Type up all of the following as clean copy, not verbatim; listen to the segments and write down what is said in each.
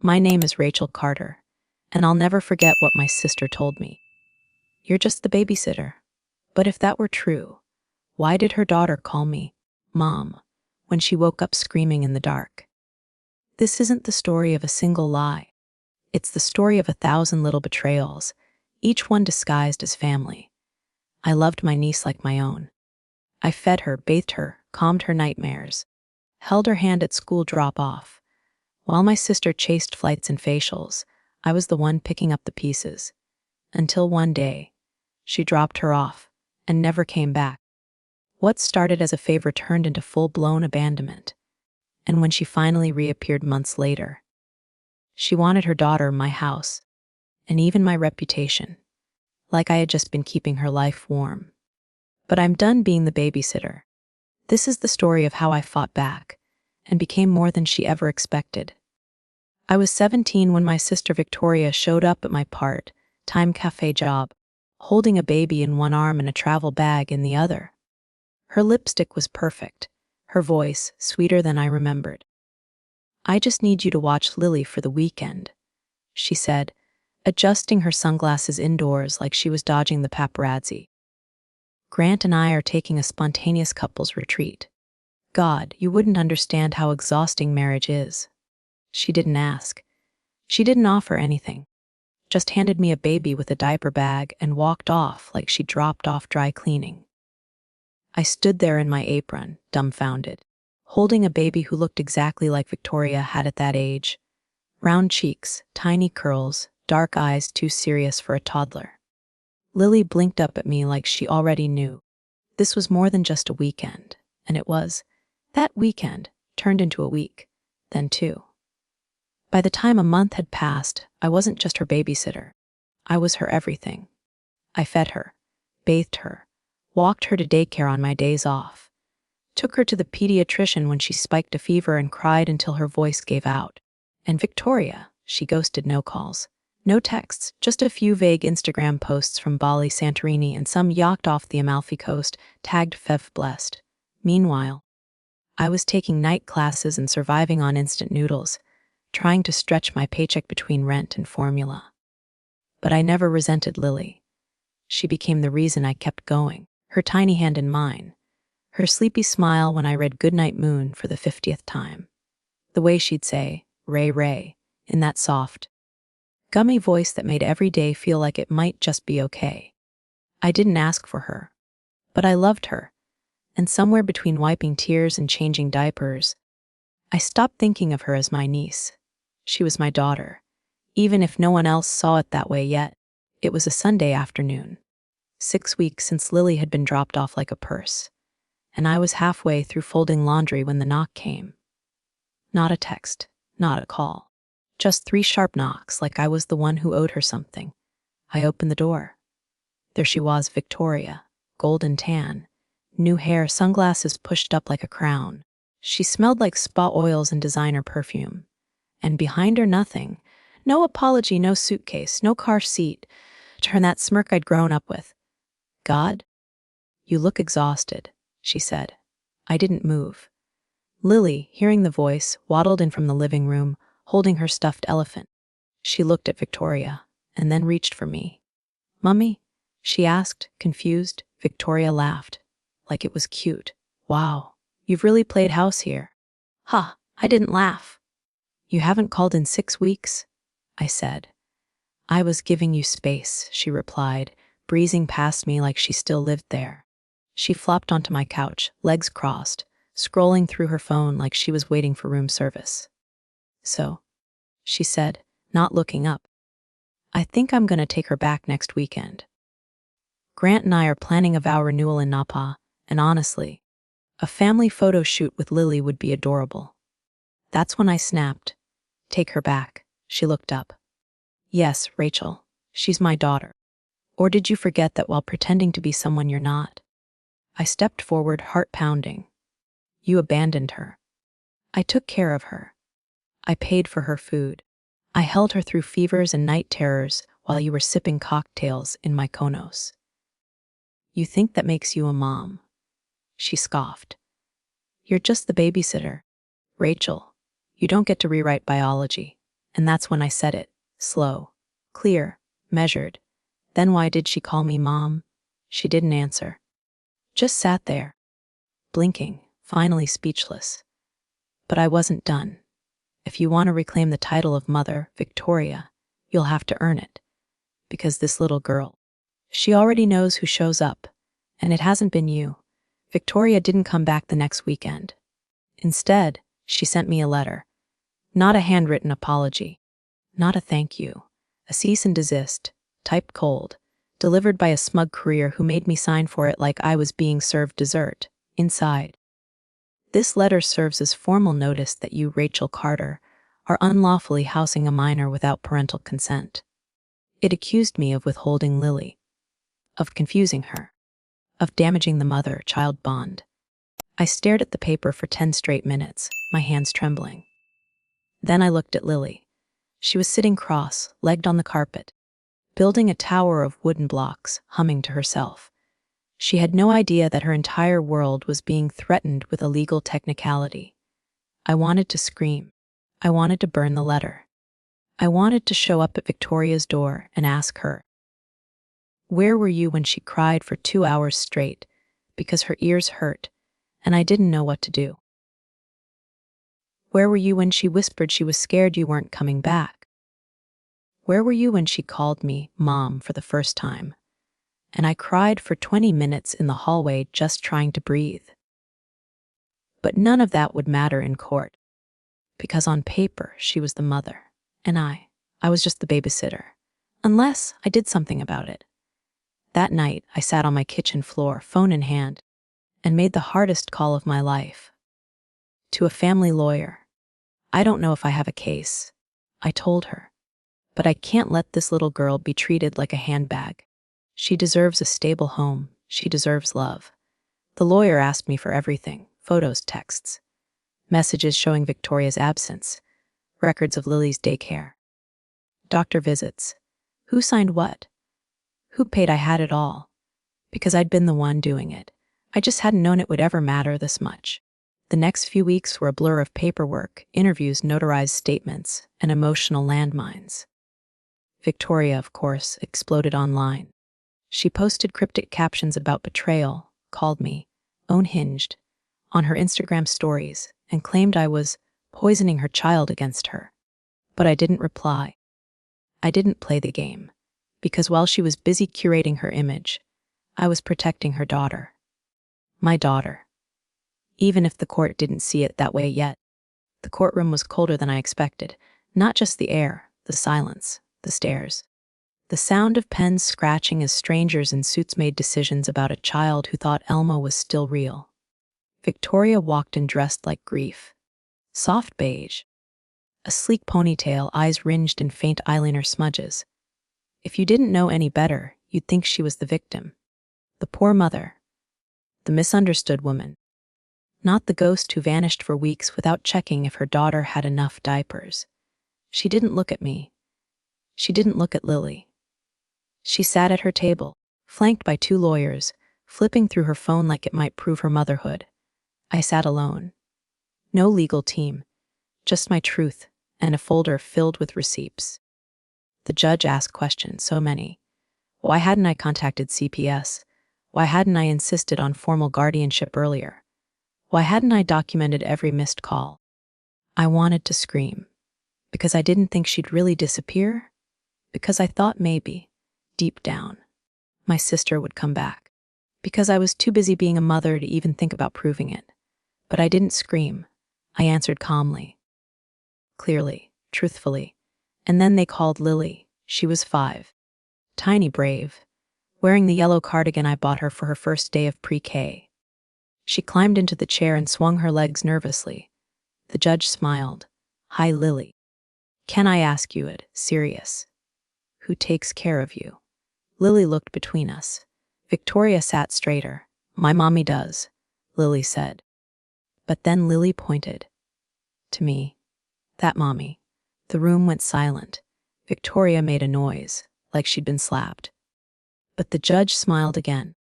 My name is Rachel Carter, and I'll never forget what my sister told me. You're just the babysitter. But if that were true, why did her daughter call me Mom when she woke up screaming in the dark? This isn't the story of a single lie. It's the story of 1,000 little betrayals, each one disguised as family. I loved my niece like my own. I fed her, bathed her, calmed her nightmares, held her hand at school drop-off. While my sister chased flights and facials, I was the one picking up the pieces. Until one day, she dropped her off and never came back. What started as a favor turned into full-blown abandonment. And when she finally reappeared months later, she wanted her daughter, my house, and even my reputation, like I had just been keeping her life warm. But I'm done being the babysitter. This is the story of how I fought back and became more than she ever expected. I was 17 when my sister Victoria showed up at my part-time cafe job, holding a baby in one arm and a travel bag in the other. Her lipstick was perfect, her voice sweeter than I remembered. "I just need you to watch Lily for the weekend," she said, adjusting her sunglasses indoors like she was dodging the paparazzi. "Grant and I are taking a spontaneous couples retreat. God, you wouldn't understand how exhausting marriage is." She didn't ask. She didn't offer anything. Just handed me a baby with a diaper bag and walked off like she dropped off dry cleaning. I stood there in my apron, dumbfounded, holding a baby who looked exactly like Victoria had at that age. Round cheeks, tiny curls, dark eyes too serious for a toddler. Lily blinked up at me like she already knew. This was more than just a weekend, and it was. That weekend turned into a week, then two. By the time a month had passed, I wasn't just her babysitter. I was her everything. I fed her, bathed her, walked her to daycare on my days off, took her to the pediatrician when she spiked a fever and cried until her voice gave out. And Victoria, she ghosted, no calls, no texts, just a few vague Instagram posts from Bali, Santorini, and some yacht off the Amalfi Coast, tagged Fev Blessed. Meanwhile, I was taking night classes and surviving on instant noodles, trying to stretch my paycheck between rent and formula. But I never resented Lily. She became the reason I kept going, her tiny hand in mine, her sleepy smile when I read Goodnight Moon for the 50th time, the way she'd say, "Ray, Ray," in that soft, gummy voice that made every day feel like it might just be okay. I didn't ask for her, but I loved her, and somewhere between wiping tears and changing diapers, I stopped thinking of her as my niece. She was my daughter, even if no one else saw it that way yet. It was a Sunday afternoon, 6 weeks since Lily had been dropped off like a purse, and I was halfway through folding laundry when the knock came. Not a text, not a call, just 3 sharp knocks like I was the one who owed her something. I opened the door. There she was, Victoria, golden tan, new hair, sunglasses pushed up like a crown. She smelled like spa oils and designer perfume. And behind her, nothing. No apology, no suitcase, no car seat. Turn that smirk I'd grown up with. "God? You look exhausted," she said. I didn't move. Lily, hearing the voice, waddled in from the living room, holding her stuffed elephant. She looked at Victoria, and then reached for me. "Mummy?" she asked, confused. Victoria laughed, like it was cute. "Wow, you've really played house here." "Ha, I didn't laugh." "You haven't called in 6 weeks?" I said. "I was giving you space," she replied, breezing past me like she still lived there. She flopped onto my couch, legs crossed, scrolling through her phone like she was waiting for room service. "So," she said, not looking up, "I think I'm going to take her back next weekend. Grant and I are planning a vow renewal in Napa, and honestly, a family photo shoot with Lily would be adorable." That's when I snapped. "Take her back." She looked up. "Yes, Rachel, she's my daughter. Or did you forget that while pretending to be someone you're not?" I stepped forward, heart pounding. "You abandoned her." "I took care of her. I paid for her food. I held her through fevers and night terrors while you were sipping cocktails in Mykonos. You think that makes you a mom?" She scoffed. "You're just the babysitter. Rachel, you don't get to rewrite biology. And that's when I said it, slow, clear, measured. Then why did she call me Mom? She didn't answer. Just sat there, blinking, finally speechless. But I wasn't done. If you want to reclaim the title of Mother, Victoria, you'll have to earn it. Because this little girl, she already knows who shows up, and it hasn't been you. Victoria didn't come back the next weekend. Instead, she sent me a letter. Not a handwritten apology. Not a thank you. A cease and desist, typed cold, delivered by a smug courier who made me sign for it like I was being served dessert. Inside, this letter serves as formal notice that you, Rachel Carter, are unlawfully housing a minor without parental consent. It accused me of withholding Lily, of confusing her, of damaging the mother-child bond. I stared at the paper for 10 straight minutes, my hands trembling. Then I looked at Lily. She was sitting cross-legged on the carpet, building a tower of wooden blocks, humming to herself. She had no idea that her entire world was being threatened with a legal technicality. I wanted to scream. I wanted to burn the letter. I wanted to show up at Victoria's door and ask her, where were you when she cried for 2 hours straight because her ears hurt and I didn't know what to do? Where were you when she whispered she was scared you weren't coming back? Where were you when she called me Mom for the first time? And I cried for 20 minutes in the hallway just trying to breathe. But none of that would matter in court, because on paper she was the mother, and I was just the babysitter, unless I did something about it. That night, I sat on my kitchen floor, phone in hand, and made the hardest call of my life. To a family lawyer. I don't know if I have a case, I told her, but I can't let this little girl be treated like a handbag. She deserves a stable home. She deserves love. The lawyer asked me for everything, photos, texts, messages showing Victoria's absence, records of Lily's daycare, doctor visits, who signed what, who paid. I had it all, because I'd been the one doing it. I just hadn't known it would ever matter this much. The next few weeks were a blur of paperwork, interviews, notarized statements, and emotional landmines. Victoria, of course, exploded online. She posted cryptic captions about betrayal, called me unhinged on her Instagram stories, and claimed I was poisoning her child against her. But I didn't reply. I didn't play the game, because while she was busy curating her image, I was protecting her daughter. My daughter. Even if the court didn't see it that way yet, the courtroom was colder than I expected. Not just the air, the silence, the stares. The sound of pens scratching as strangers in suits made decisions about a child who thought Elmo was still real. Victoria walked in dressed like grief. Soft beige. A sleek ponytail, eyes ringed in faint eyeliner smudges. If you didn't know any better, you'd think she was the victim. The poor mother. The misunderstood woman. Not the ghost who vanished for weeks without checking if her daughter had enough diapers. She didn't look at me. She didn't look at Lily. She sat at her table, flanked by 2 lawyers, flipping through her phone like it might prove her motherhood. I sat alone. No legal team, just my truth and a folder filled with receipts. The judge asked questions, so many. Why hadn't I contacted CPS? Why hadn't I insisted on formal guardianship earlier? Why hadn't I documented every missed call? I wanted to scream. Because I didn't think she'd really disappear? Because I thought maybe, deep down, my sister would come back. Because I was too busy being a mother to even think about proving it. But I didn't scream. I answered calmly, clearly, truthfully. And then they called Lily. She was 5. Tiny, brave, wearing the yellow cardigan I bought her for her first day of pre-K. She climbed into the chair and swung her legs nervously. The judge smiled. Hi, Lily. Can I ask you it, serious? Who takes care of you? Lily looked between us. Victoria sat straighter. My mommy does, Lily said. But then Lily pointed. To me. That mommy. The room went silent. Victoria made a noise, like she'd been slapped. But the judge smiled again.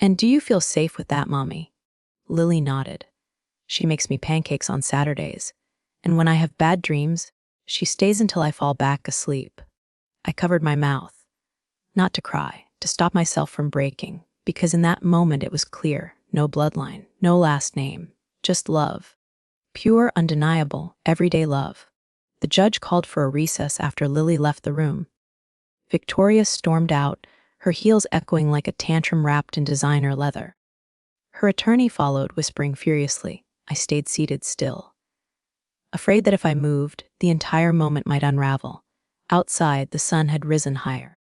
And do you feel safe with that mommy? Lily nodded. She makes me pancakes on Saturdays. And when I have bad dreams, She stays until I fall back asleep. I covered my mouth, not to cry, to stop myself from breaking, because in that moment it was clear, no bloodline, no last name, just love. Pure, undeniable, everyday love. The judge called for a recess after Lily left the room. Victoria stormed out, her heels echoing like a tantrum wrapped in designer leather. Her attorney followed, whispering furiously. I stayed seated still, afraid that if I moved, the entire moment might unravel. Outside, the sun had risen higher.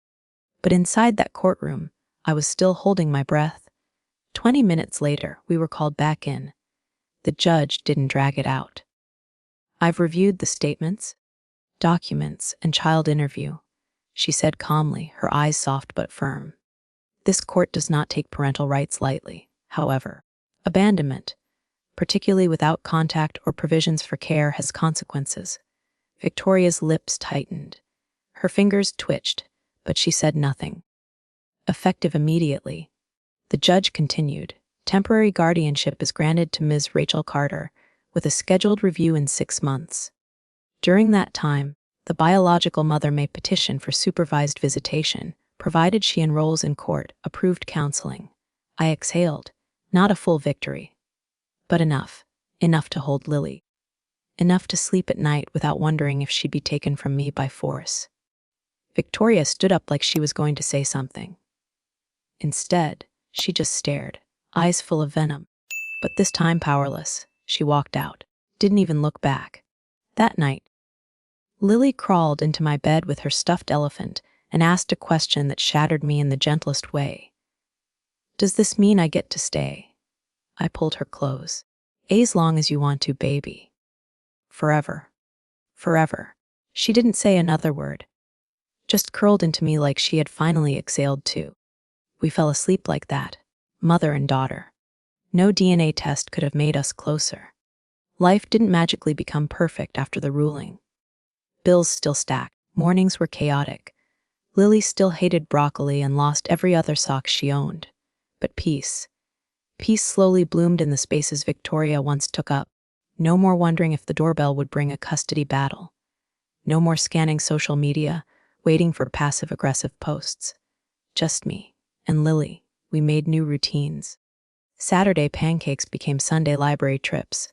But inside that courtroom, I was still holding my breath. 20 minutes later, we were called back in. The judge didn't drag it out. I've reviewed the statements, documents, and child interview, she said calmly, her eyes soft but firm. This court does not take parental rights lightly, however. Abandonment, particularly without contact or provisions for care, has consequences. Victoria's lips tightened. Her fingers twitched, but she said nothing. Effective immediately, the judge continued. Temporary guardianship is granted to Ms. Rachel Carter, with a scheduled review in 6 months. During that time, the biological mother may petition for supervised visitation, provided she enrolls in court-approved counseling. I exhaled. Not a full victory, but enough. Enough to hold Lily. Enough to sleep at night without wondering if she'd be taken from me by force. Victoria stood up like she was going to say something. Instead, she just stared, eyes full of venom. But this time powerless, she walked out, didn't even look back. That night, Lily crawled into my bed with her stuffed elephant and asked a question that shattered me in the gentlest way. Does this mean I get to stay? I pulled her close. As long as you want to, baby. Forever. Forever. She didn't say another word, just curled into me like she had finally exhaled too. We fell asleep like that, mother and daughter. No DNA test could have made us closer. Life didn't magically become perfect after the ruling. Bills still stacked, mornings were chaotic. Lily still hated broccoli and lost every other sock she owned. But peace slowly bloomed in the spaces Victoria once took up. No more wondering if the doorbell would bring a custody battle. No more scanning social media, waiting for passive-aggressive posts. Just me and Lily. We made new routines. Saturday pancakes became Sunday library trips.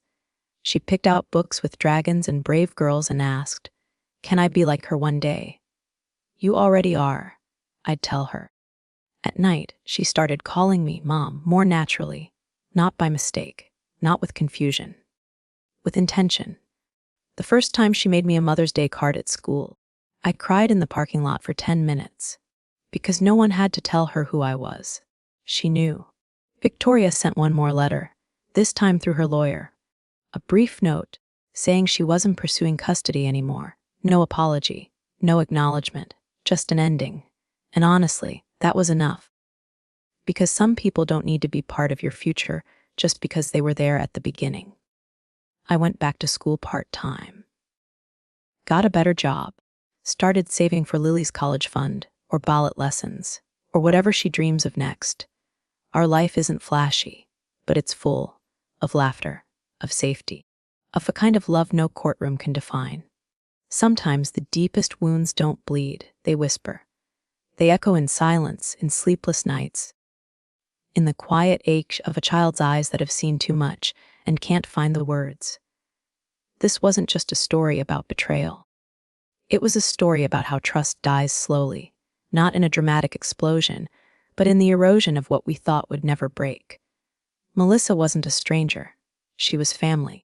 She picked out books with dragons and brave girls and asked, "Can I be like her one day?" "You already are," I'd tell her. At night, she started calling me Mom more naturally, not by mistake, not with confusion, with intention. The first time she made me a Mother's Day card at school, I cried in the parking lot for 10 minutes, because no one had to tell her who I was. She knew. Victoria sent one more letter, this time through her lawyer. A brief note, saying she wasn't pursuing custody anymore. No apology, no acknowledgement, just an ending. And honestly, that was enough. Because some people don't need to be part of your future just because they were there at the beginning. I went back to school part-time. Got a better job. Started saving for Lily's college fund, or ballet lessons, or whatever she dreams of next. Our life isn't flashy, but it's full of laughter, of safety, of a kind of love no courtroom can define. Sometimes the deepest wounds don't bleed, they whisper. They echo in silence, in sleepless nights, in the quiet ache of a child's eyes that have seen too much and can't find the words. This wasn't just a story about betrayal. It was a story about how trust dies slowly, not in a dramatic explosion, but in the erosion of what we thought would never break. Melissa wasn't a stranger. She was family.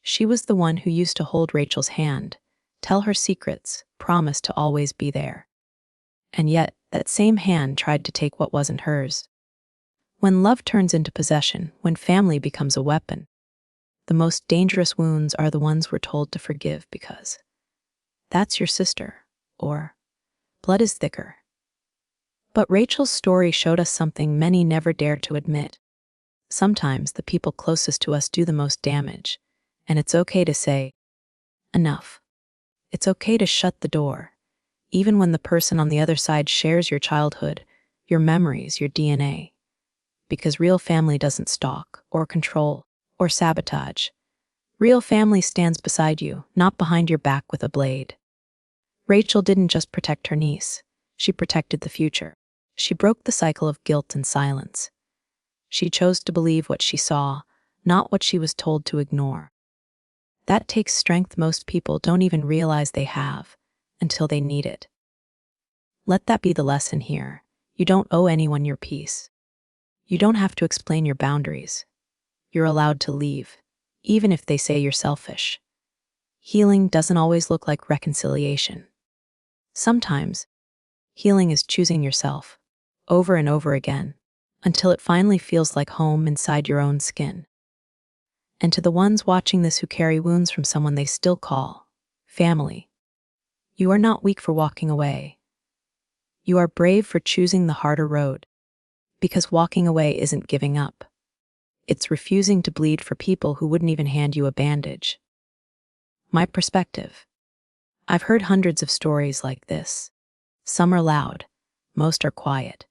She was the one who used to hold Rachel's hand, tell her secrets, promise to always be there. And yet, that same hand tried to take what wasn't hers. When love turns into possession, when family becomes a weapon, the most dangerous wounds are the ones we're told to forgive because that's your sister, or blood is thicker. But Rachel's story showed us something many never dare to admit. Sometimes the people closest to us do the most damage, and it's okay to say, enough. It's okay to shut the door, even when the person on the other side shares your childhood, your memories, your DNA. Because real family doesn't stalk, or control, or sabotage. Real family stands beside you, not behind your back with a blade. Rachel didn't just protect her niece, she protected the future. She broke the cycle of guilt and silence. She chose to believe what she saw, not what she was told to ignore. That takes strength most people don't even realize they have until they need it. Let that be the lesson here. You don't owe anyone your peace. You don't have to explain your boundaries. You're allowed to leave, even if they say you're selfish. Healing doesn't always look like reconciliation. Sometimes, healing is choosing yourself, over and over again, until it finally feels like home inside your own skin. And to the ones watching this who carry wounds from someone they still call family, you are not weak for walking away. You are brave for choosing the harder road, because walking away isn't giving up. It's refusing to bleed for people who wouldn't even hand you a bandage. My perspective. I've heard hundreds of stories like this. Some are loud, most are quiet,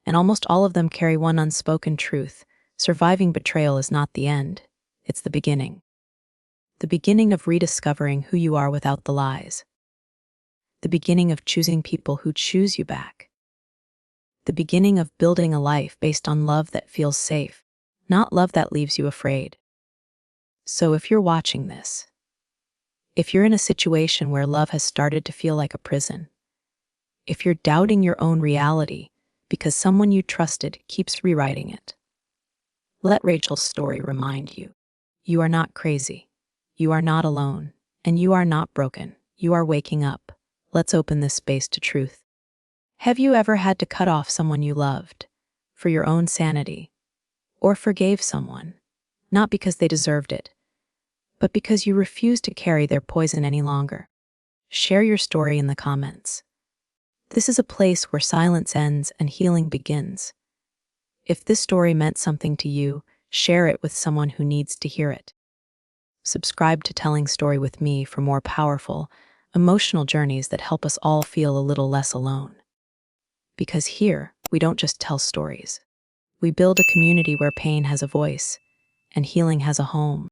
and almost all of them carry one unspoken truth. Surviving betrayal is not the end, it's the beginning. The beginning of rediscovering who you are without the lies. The beginning of choosing people who choose you back. The beginning of building a life based on love that feels safe, not love that leaves you afraid. So if you're watching this, if you're in a situation where love has started to feel like a prison, if you're doubting your own reality because someone you trusted keeps rewriting it, let Rachel's story remind you. You are not crazy. You are not alone. And you are not broken. You are waking up. Let's open this space to truth. Have you ever had to cut off someone you loved for your own sanity? Or forgave someone, not because they deserved it, but because you refused to carry their poison any longer? Share your story in the comments. This is a place where silence ends and healing begins. If this story meant something to you, share it with someone who needs to hear it. Subscribe to Telling Story with Me for more powerful, emotional journeys that help us all feel a little less alone. Because here, we don't just tell stories. We build a community where pain has a voice and healing has a home.